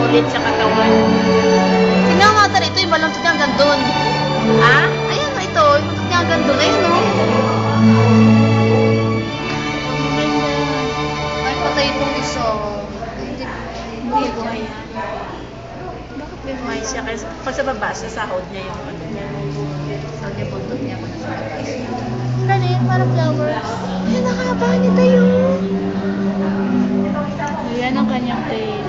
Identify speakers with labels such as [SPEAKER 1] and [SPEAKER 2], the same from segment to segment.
[SPEAKER 1] ulit sa katawan.
[SPEAKER 2] Tingnan mo mother, ito yung balontot niya hanggang doon.
[SPEAKER 1] Ha?
[SPEAKER 2] Ayan o, ito. Yung balontot niya hanggang doon. Ayun o. Ay, patay itong isa.
[SPEAKER 1] Hindi buhay yan. Bakit may buhay siya? Kasi pag sa baba, sa sahod niya yung ano niya.
[SPEAKER 2] Saan niya buntot niya kung nasa labas. Galing, parang flowers. Ay, nakahaba niya tayo.
[SPEAKER 1] Yan ang kanyang tail.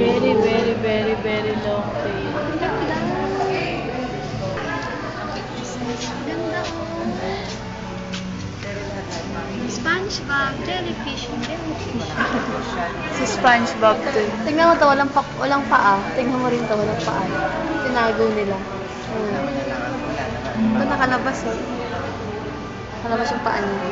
[SPEAKER 1] Very, very, very, very long tail.
[SPEAKER 2] Ganda. SpongeBob, jellyfish,
[SPEAKER 1] Si SpongeBob to.
[SPEAKER 2] Tingnan mo to, walang paa. Tingnan mo rin to, walang paa. Tinago nila. Ito nakalabas eh. Nakalabas yung paa niya.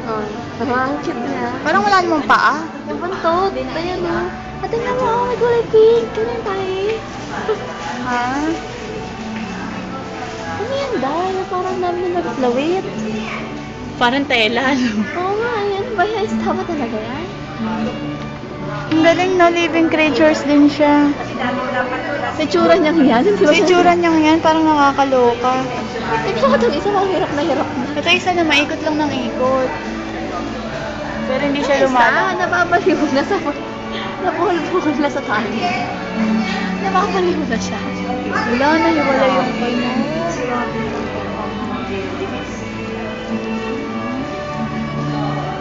[SPEAKER 2] Oh. Ang cute niya. Parang wala namang paa. Yung buntot. Ayan o. At tingnan mo, may kulay pink. Ganyan tayo. Ha? Ano yan, dahil? Parang namin nag-flawit.
[SPEAKER 1] Parang tela, no?
[SPEAKER 2] Oo nga, yan. Bayais tama talaga yan.
[SPEAKER 1] Ang galing, no? Living creatures din siya.
[SPEAKER 2] Sa itsura niyang yan.
[SPEAKER 1] Sa itsura niyang yan, parang nakakaloka.
[SPEAKER 2] Tignan ko itong isa, parang hirap na hirap na.
[SPEAKER 1] Ito isa na maikot lang ng ikot. Pero hindi siya
[SPEAKER 2] Isa,
[SPEAKER 1] lumalang.
[SPEAKER 2] nababaliw na sa... Nabuhol-buhol na sa tali. Nababaliw na siya.
[SPEAKER 1] Wala na, wala yung kanya.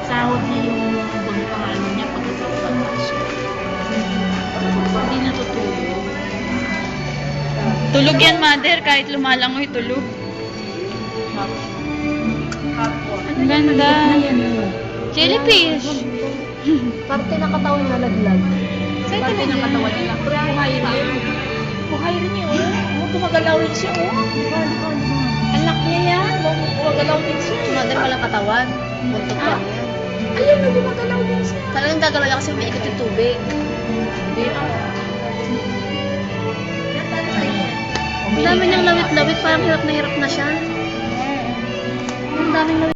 [SPEAKER 1] Sahod niya yung pagpapahalo niya pagkakapagpapasok siya. Hindi natutulog. Tulog yan, mother. Kahit lumalangoy, tulog. Ang ganda. Jellyfish.
[SPEAKER 2] Parte ng katawan na laglag.
[SPEAKER 1] Saan ka ng katawan niya? Buhay rin. Buhay rin niya, oh. Gumagalaw rin siya, oh. Anak niya yan. Gumagalaw din siya.
[SPEAKER 2] Mother, walang katawan. Buntot lang yan.
[SPEAKER 1] Ayun, gumagalaw din siya.
[SPEAKER 2] Talagang gagalaw niya kasi may ikot yung tubig.
[SPEAKER 1] Hindi,
[SPEAKER 2] Ang dami niyang lawit-lawit, parang hirap na siya. Ang daming lawit.